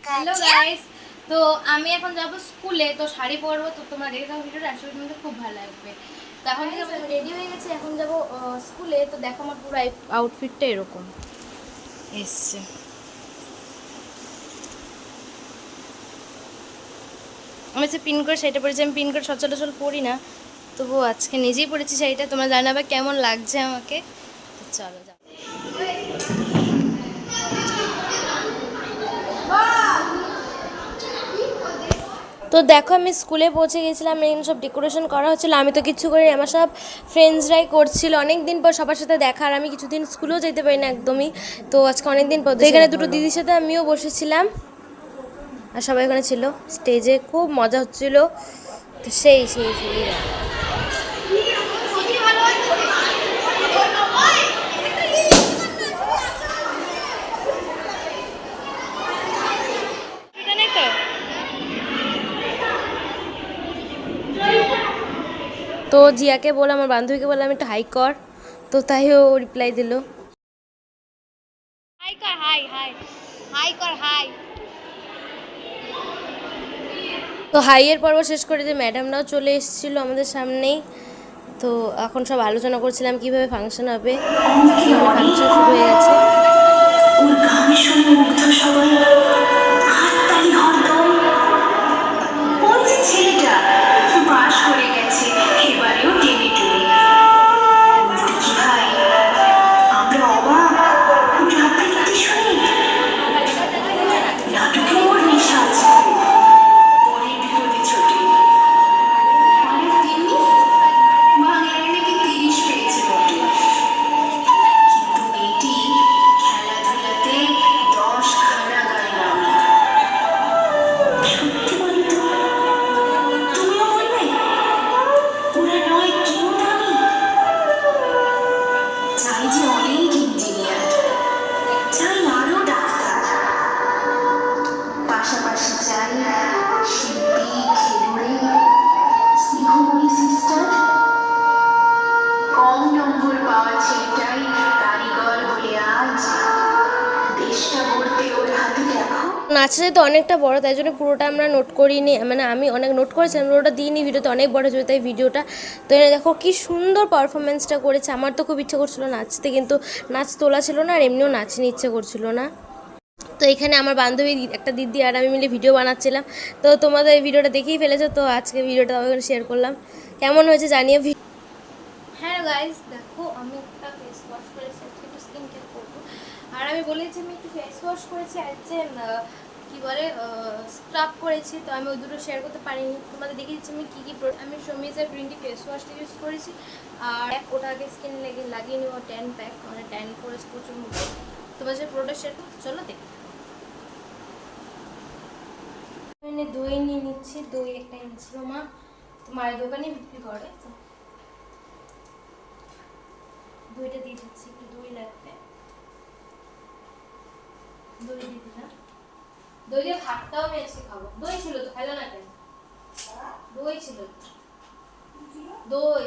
Hello guys, তো আমি এখন যাব স্কুলে, তো শাড়ি পরবো। তো তোমরা দেখে থাকো ভিডিওটা, আশা করি তোমাদের খুব ভালো লাগবে। তো এখন থেকে আমি রেডি হয়ে গেছি, এখন যাব স্কুলে। তো দেখো আমার পুরো আউটফিটটা এরকম এসছে। আমি যে পিন করে শাড়িটা পরেছি, আমি পিন করে সচরাচর পরি না, তবুও আজকে নিজেই পরেছি শাড়িটা। তোমরা জানাবে কেমন লাগছে আমাকে। তো চলো যাও। তো দেখো আমি স্কুলে পৌঁছে গেছিলাম, এখানে সব ডেকোরেশন করা হচ্ছিলো। আমি তো কিছু করি, আমার সব ফ্রেন্ডসরাই করছিল। অনেক দিন পর সবার সাথে দেখা, আর আমি কিছুদিন স্কুলেও যেতে পারি না একদমই। তো আজকে অনেক দিন পর এখানে দুটো দিদির সাথে আমিও বসেছিলাম, আর সবাই ওখানে ছিল। স্টেজে খুব মজা হচ্ছিল। তো সেই সেই সেই তো জিয়াকে বললাম, আমার বান্ধবীকে বললাম একটু হাই কর, তো তাই ও রিপ্লাই দিল হাই কর, হাই হাই হাই কর, হাই। তো হাইয়ের পর্ব শেষ করে যে ম্যাডামরাও চলে এসেছিল আমাদের সামনেই। তো এখন সব আলোচনা করছিলাম কিভাবে ফাংশন হবে। ফাংশন শুরু হয়ে গেছে। ওর গান শুনে মুগ্ধ সবাই, হাততালি হরদম। ওই যে ছেলেটা পাশ করে গেছে, এবারেও টেনে টুনে। দেখি ভাই, আমরা অবাক, ওর আবৃত্তি শুনি। নাটকে ওর নেশা আছে, পরের বিরোধী ছোটে। অনেক দিনই বাংলায় নাকি 30 পেয়েছে বটে, কিন্তু মেয়েটি খেলাধুলাতে 10 খানা গায়ে নামে। সত্যি বলি তো, তুমিও বলবে ওরা নয় কেউ দামি? চাই যে অনেক ইঞ্জিনিয়ার, চাই আরো ডাক্তার, পাশাপাশি চাই শিল্পী, খেলুড়ে, স্নেহময়ী সিস্টার। কম নম্বর পাওয়া ছেলেটাই কারিগর হলে আজ দেশটা গড়তে ওর হাতে দেখো। নাচটা যেহেতু অনেকটা বড়, তাই জন্য পুরোটা আমরা নোট করিনি, মানে আমি অনেক নোট করেছিলাম, পুরোটা দিইনি, ভিডিওতে অনেক বড় হয়ে তাই ভিডিওটা। তো এনে দেখো কি সুন্দর পারফরমেন্সটা করেছে। আমার তো খুব ইচ্ছে করছিল নাচতে, কিন্তু নাচ তোলা ছিল না, আর এমনিও নাচনি ইচ্ছে করছিল না। তো এখানে আমার বান্ধবী একটা দিদি আর আমি মিলে ভিডিও বানাচ্ছিলাম। তো তোমাদের এই ভিডিওটা দেখেই ফেলেছো, তো আজকে ভিডিওটা ওখানে শেয়ার করলাম। কেমন হয়েছে জানিয়ে। হ্যাঁ গাইস, দেখো আমি একটা ফেস ওয়াশ করেছি, আজকে একটু স্কিন কেয়ার করবো। আর আমি বলেছি আমি একটু ফেস ওয়াশ করেছি, আর যে কী বলে স্ক্রাব করেছি। তো আমি ওই দুটো শেয়ার করতে পারিনি, তোমাদের দেখিয়ে দিচ্ছি আমি কী কী আমি শমিজের গ্রিন টি ফেস ওয়াশটা ইউজ করেছি। আর ওটা আগে স্কিন লাগিয়ে নিব, ট্যান প্যাক, মানে ট্যান করেছি প্রচুর মুখে। তোমাদের পুরোটা শেয়ার করতে চলো দেখি। দই নিয়ে নিচ্ছি, দই একটা এনেছিল মা, তো মায়ের দোকানে বিক্রি করে। তো দইটা দিয়ে দিচ্ছি, একটু দই লাগবে, দই দিয়ে দিলাম। দই দিয়ে ভাতটাও বেশি খাবো। দই ছিল তো, খাইলো না কেন? দই ছিল, দই।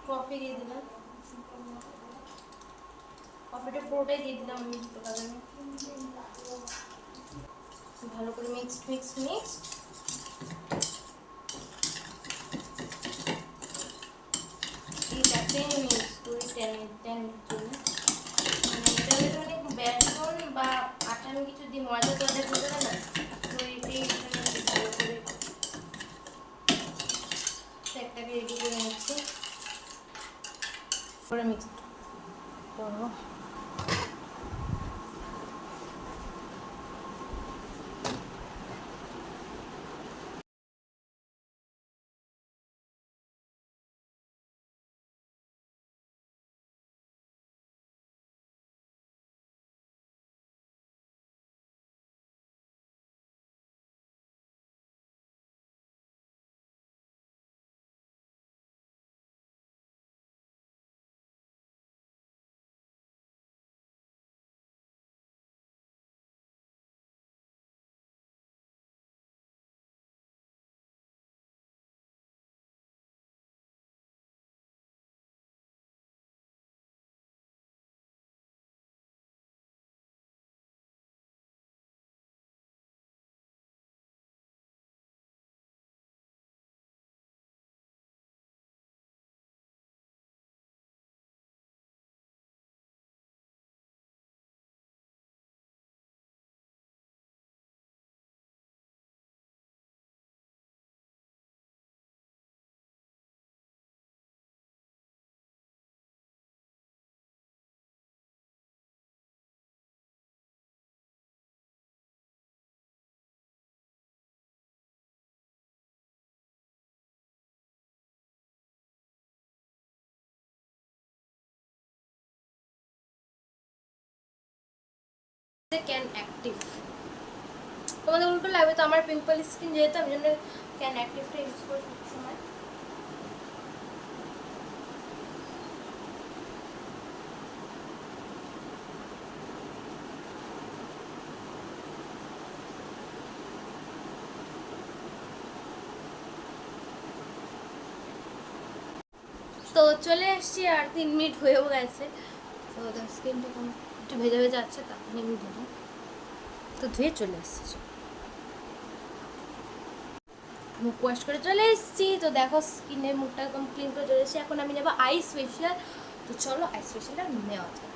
কফি দিয়ে দিলাম, কফিটা পুরোটাই দিয়ে দিলাম আমি দুটো বাগানে। ভালো করে মিক্সড মিক্সড মিক্সড। এটা 10 মিনিট করে 10 মিনিট জন্য, মানে এটা হলে মানে বেসন বা আটা আমি কিছু দিই, ময়দা তো অনেক দিতে না। তো এইটাই ভালো করে একটাকে রেডি করে নিচ্ছি, করে মিক্স করবো। Can active. তোমাদের উল্টো লাগবে, তো আমার পিম্পল স্কিন যেহেতু আমি জন্য ক্যান অ্যাক্টিভটা ইউজ করি সবসময়। তো চলে এসছি, আর 3 মিনিট হয়েও গেছে। তো স্কিনটা একটু ভেজা ভেজা আছে, তখন আমি ধুবো। তো ধুয়ে চলে এসছি, মুখ ওয়াশ করে চলে এসেছি। তো দেখো স্কিনের মুখটা একদম ক্লিন করে চলে এসেছি। এখন আমি নেবো আইস ফেশিয়াল। তো চলো আইস ফেশিয়ালটা নেওয়া যাক।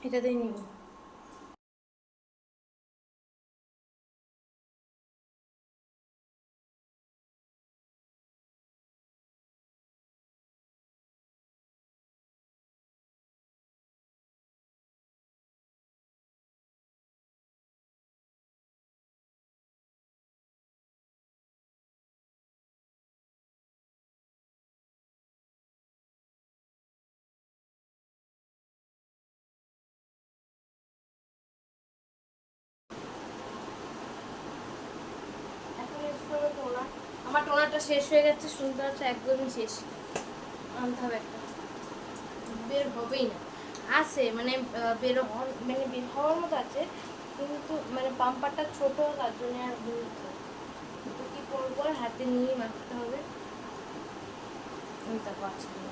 এটাতেই নিব। আমার টোনারটা শেষ হয়ে গেছে, শুনতে হচ্ছে একদমই শেষ। আনতে হবে একটা, বের হবেই না। আছে মানে বের হওয়ার মতো আছে, কিন্তু মানে পাম্পারটা ছোট, তার জন্য আর বুঝতে তো কি করবো, হাতে নিয়ে মাখতে হবে। আমি তা পাচ্ছি না।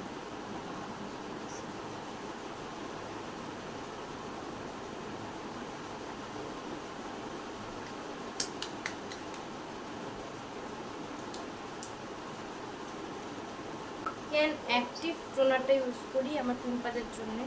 ক্যান অ্যাক্টিভ টোনারটা ইউজ করি আমার পিম্পলের জন্য।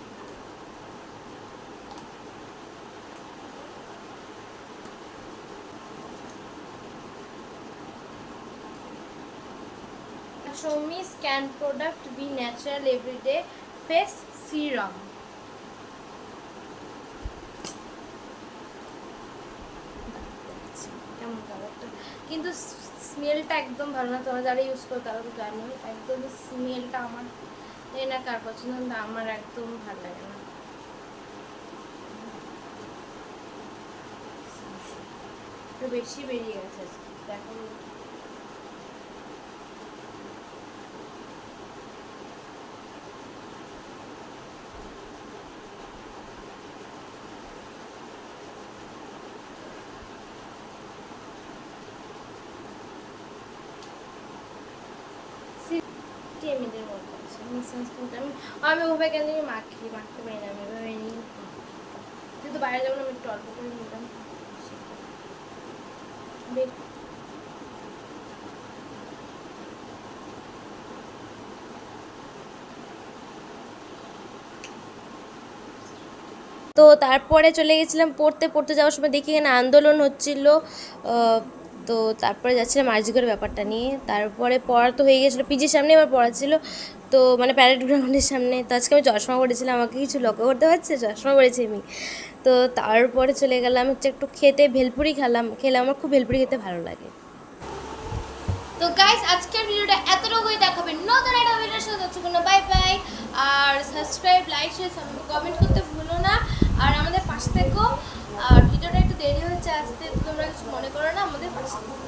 Show me scan product be natural everyday face serum. কেমন কালারটা, কিন্তু স্মেলটা একদম ভালো না। তোমরা যারা ইউজ করো তারা তো জানো, একদম স্মেলটা আমার এই না কার পছন্দ, কিন্তু আমার একদম ভালো লাগে না। বেশি বেরিয়ে গেছে দেখো। এমনিদের মতো আছে আমি ওভাবে কেন মাখতে পারি না, আমি এভাবে নিই। কিন্তু বাইরে যখন আমি একটু অল্প করে নিতাম। তো তারপরে চলে গেছিলাম পড়তে যাওয়ার সময় দেখি এখানে আন্দোলন হচ্ছিল। তো তারপরে যাচ্ছিলাম আরজিকরের ব্যাপারটা নিয়ে। তারপরে পড়া তো হয়ে গেছিলো, পিজির সামনে আমার পড়া ছিল, তো মানে প্যারেড গ্রাউন্ডের সামনে। তো আজকে আমি চশমা পড়েছিলাম, আমাকে কিছু লক্ষ্য করতে পারছে, চশমা পড়েছি আমি। তো তারপরে চলে গেলাম হচ্ছে একটু খেতে, ভেলপুরি খেলে আমার খুব ভেলপুরি খেতে ভালো লাগে। তো গাইস আজকের ভিডিওটা এতটুকুই, দেখাবে নতুন একটা ভিডিওর সাথে। ততক্ষণ বাই বাই, আর সাবস্ক্রাইব, লাইক, শেয়ার, কমেন্ট করতে ভুলো না, আর আমাদের পাশে থেকো। আর ভিডিওটা একটু দেরি হচ্ছে আসতে, তোমরা কিছু মনে করো না, আমাদের পাশে থেকো।